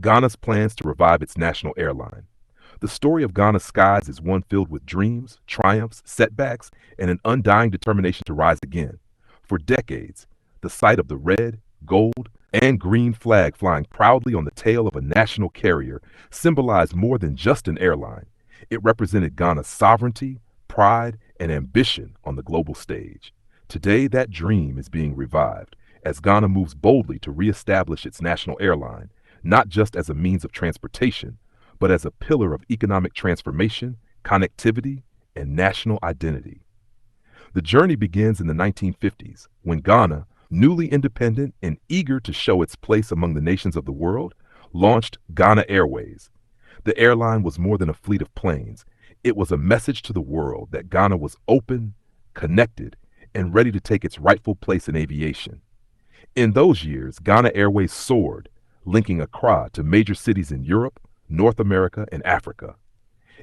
Ghana's plans to revive its national airline. The story of Ghana's skies is one filled with dreams, triumphs, setbacks, and an undying determination to rise again. For decades, the sight of the red, gold, and green flag flying proudly on the tail of a national carrier symbolized more than just an airline. It represented Ghana's sovereignty, pride, and ambition on the global stage. Today, that dream is being revived as Ghana moves boldly to reestablish its national airline, not just as a means of transportation, but as a pillar of economic transformation, connectivity, and national identity. The journey begins in the 1950s when Ghana, newly independent and eager to show its place among the nations of the world, launched Ghana Airways. The airline was more than a fleet of planes. It was a message to the world that Ghana was open, connected, and ready to take its rightful place in aviation. In those years, Ghana Airways soared, linking Accra to major cities in Europe, North America, and Africa.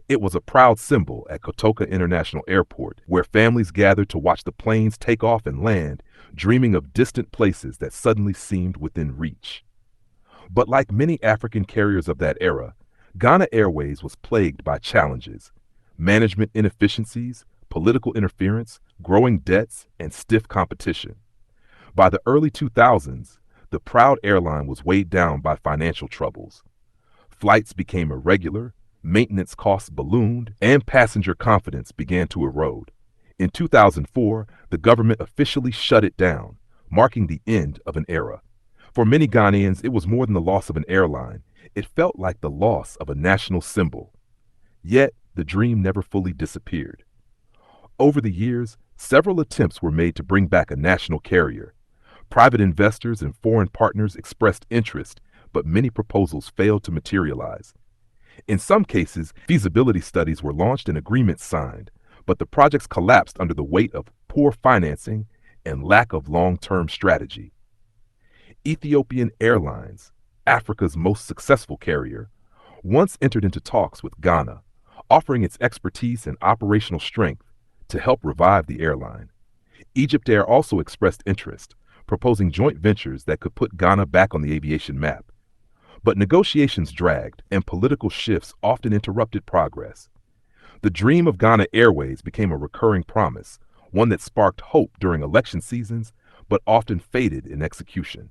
It was a proud symbol at Kotoka International Airport, where families gathered to watch the planes take off and land, dreaming of distant places that suddenly seemed within reach. But like many African carriers of that era, Ghana Airways was plagued by challenges: management inefficiencies, political interference, growing debts, and stiff competition. By the early 2000s, the proud airline was weighed down by financial troubles. Flights became irregular, maintenance costs ballooned, and passenger confidence began to erode. In 2004, the government officially shut it down, marking the end of an era. For many Ghanaians, it was more than the loss of an airline. It felt like the loss of a national symbol. Yet, the dream never fully disappeared. Over the years, several attempts were made to bring back a national carrier. Private investors and foreign partners expressed interest, but many proposals failed to materialize. In some cases, feasibility studies were launched and agreements signed, but the projects collapsed under the weight of poor financing and lack of long-term strategy. Ethiopian Airlines, Africa's most successful carrier, once entered into talks with Ghana, offering its expertise and operational strength to help revive the airline. Egypt Air also expressed interest, proposing joint ventures that could put Ghana back on the aviation map. But negotiations dragged, and political shifts often interrupted progress. The dream of Ghana Airways became a recurring promise, one that sparked hope during election seasons, but often faded in execution.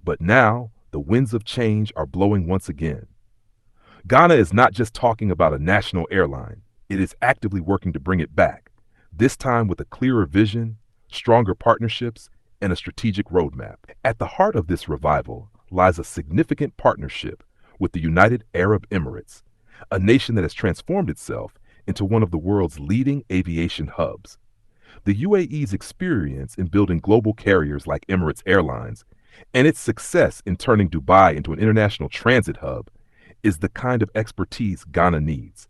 But now, the winds of change are blowing once again. Ghana is not just talking about a national airline, it is actively working to bring it back, this time with a clearer vision, stronger partnerships, and a strategic roadmap. At the heart of this revival lies a significant partnership with the United Arab Emirates, a nation that has transformed itself into one of the world's leading aviation hubs. The UAE's experience in building global carriers like Emirates Airlines and its success in turning Dubai into an international transit hub is the kind of expertise Ghana needs.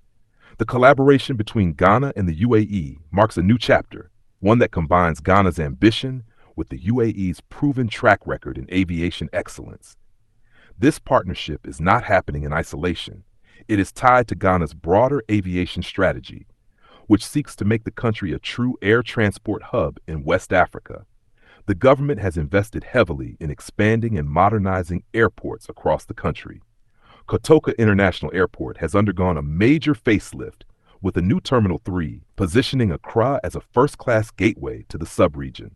The collaboration between Ghana and the UAE marks a new chapter, one that combines Ghana's ambition with the UAE's proven track record in aviation excellence. This partnership is not happening in isolation. It is tied to Ghana's broader aviation strategy, which seeks to make the country a true air transport hub in West Africa. The government has invested heavily in expanding and modernizing airports across the country. Kotoka International Airport has undergone a major facelift with a new Terminal 3 positioning Accra as a first-class gateway to the sub-region.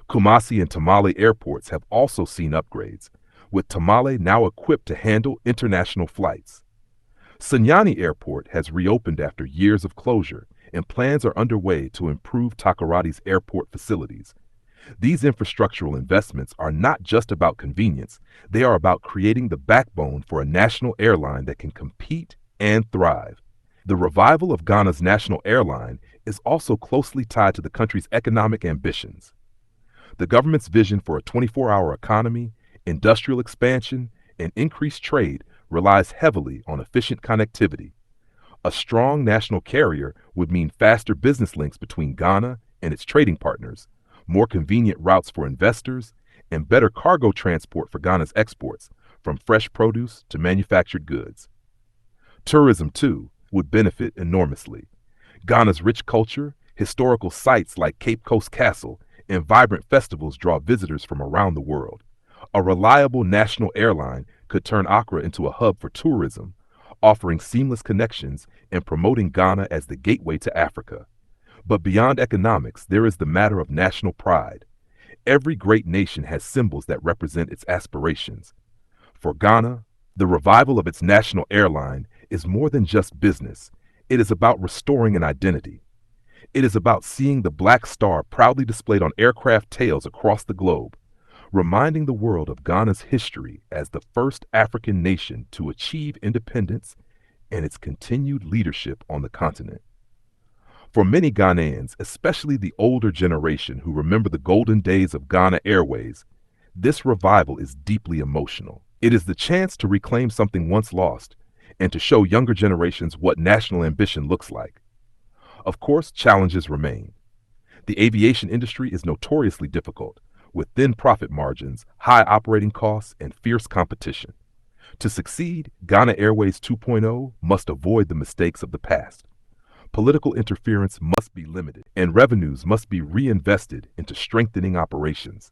Kumasi and Tamale airports have also seen upgrades, with Tamale now equipped to handle international flights. Sunyani Airport has reopened after years of closure, and plans are underway to improve Takoradi's airport facilities. These infrastructural investments are not just about convenience, they are about creating the backbone for a national airline that can compete and thrive. The revival of Ghana's national airline is also closely tied to the country's economic ambitions. The government's vision for a 24-hour economy, industrial expansion, and increased trade relies heavily on efficient connectivity. A strong national carrier would mean faster business links between Ghana and its trading partners, more convenient routes for investors, and better cargo transport for Ghana's exports, from fresh produce to manufactured goods. Tourism, too, would benefit enormously. Ghana's rich culture, historical sites like Cape Coast Castle, and vibrant festivals draw visitors from around the world. A reliable national airline could turn Accra into a hub for tourism, offering seamless connections and promoting Ghana as the gateway to Africa. But beyond economics, there is the matter of national pride. Every great nation has symbols that represent its aspirations. For Ghana, the revival of its national airline is more than just business. It is about restoring an identity. It is about seeing the Black Star proudly displayed on aircraft tails across the globe, reminding the world of Ghana's history as the first African nation to achieve independence and its continued leadership on the continent. For many Ghanaians, especially the older generation who remember the golden days of Ghana Airways, this revival is deeply emotional. It is the chance to reclaim something once lost and to show younger generations what national ambition looks like. Of course, challenges remain. The aviation industry is notoriously difficult, with thin profit margins, high operating costs, and fierce competition. To succeed, Ghana Airways 2.0 must avoid the mistakes of the past. Political interference must be limited, and revenues must be reinvested into strengthening operations.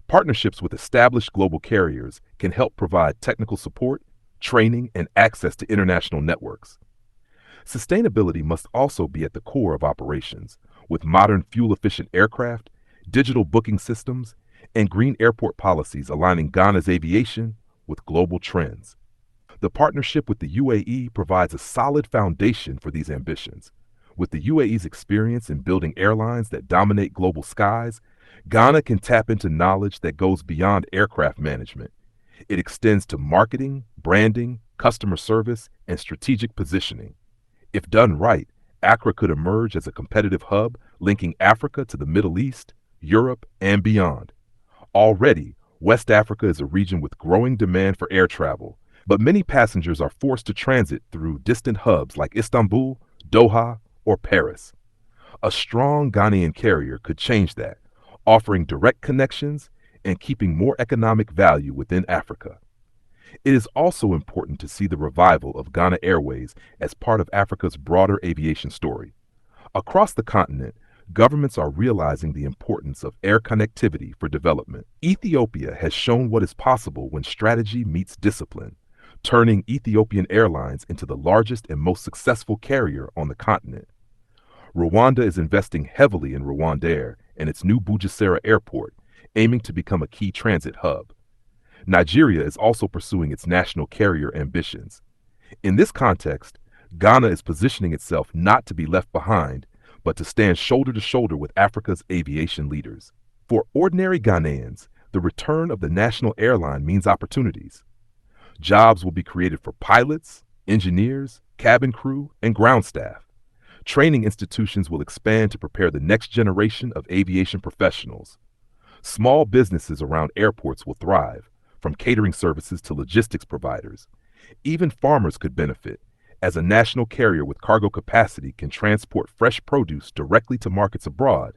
Partnerships with established global carriers can help provide technical support, training, and access to international networks. Sustainability must also be at the core of operations, with modern fuel-efficient aircraft, digital booking systems, and green airport policies aligning Ghana's aviation with global trends. The partnership with the UAE provides a solid foundation for these ambitions. With the UAE's experience in building airlines that dominate global skies, Ghana can tap into knowledge that goes beyond aircraft management. It extends to marketing, branding, customer service, and strategic positioning. If done right, Accra could emerge as a competitive hub linking Africa to the Middle East, Europe, and beyond. Already, West Africa is a region with growing demand for air travel, but many passengers are forced to transit through distant hubs like Istanbul, Doha, or Paris. A strong Ghanaian carrier could change that, offering direct connections and keeping more economic value within Africa. It is also important to see the revival of Ghana Airways as part of Africa's broader aviation story. Across the continent, governments are realizing the importance of air connectivity for development. Ethiopia has shown what is possible when strategy meets discipline, turning Ethiopian Airlines into the largest and most successful carrier on the continent. Rwanda is investing heavily in Rwandair and its new Bugesera airport, aiming to become a key transit hub. Nigeria is also pursuing its national carrier ambitions. In this context, Ghana is positioning itself not to be left behind, but to stand shoulder to shoulder with Africa's aviation leaders. For ordinary Ghanaians, the return of the national airline means opportunities. Jobs will be created for pilots, engineers, cabin crew, and ground staff. Training institutions will expand to prepare the next generation of aviation professionals. Small businesses around airports will thrive, from catering services to logistics providers. Even farmers could benefit, as a national carrier with cargo capacity can transport fresh produce directly to markets abroad,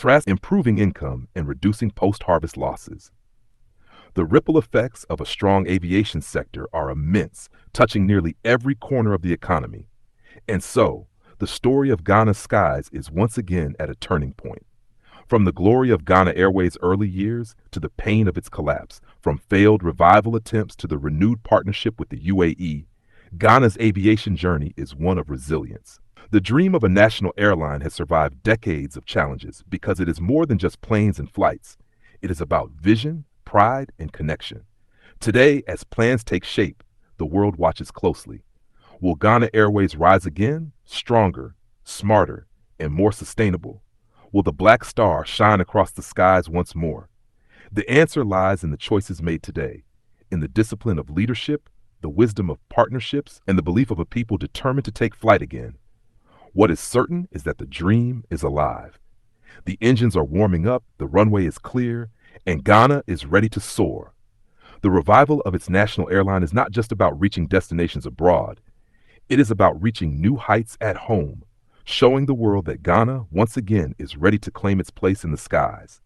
thus improving income and reducing post-harvest losses. The ripple effects of a strong aviation sector are immense, touching nearly every corner of the economy. And so, the story of Ghana's skies is once again at a turning point. From the glory of Ghana Airways' early years to the pain of its collapse, from failed revival attempts to the renewed partnership with the UAE, Ghana's aviation journey is one of resilience. The dream of a national airline has survived decades of challenges because it is more than just planes and flights. It is about vision, pride, and connection. Today, as plans take shape, the world watches closely. Will Ghana Airways rise again, stronger, smarter, and more sustainable? Will the Black Star shine across the skies once more? The answer lies in the choices made today, in the discipline of leadership, the wisdom of partnerships, and the belief of a people determined to take flight again. What is certain is that the dream is alive. The engines are warming up, the runway is clear, and Ghana is ready to soar. The revival of its national airline is not just about reaching destinations abroad. It is about reaching new heights at home, showing the world that Ghana, once again, is ready to claim its place in the skies.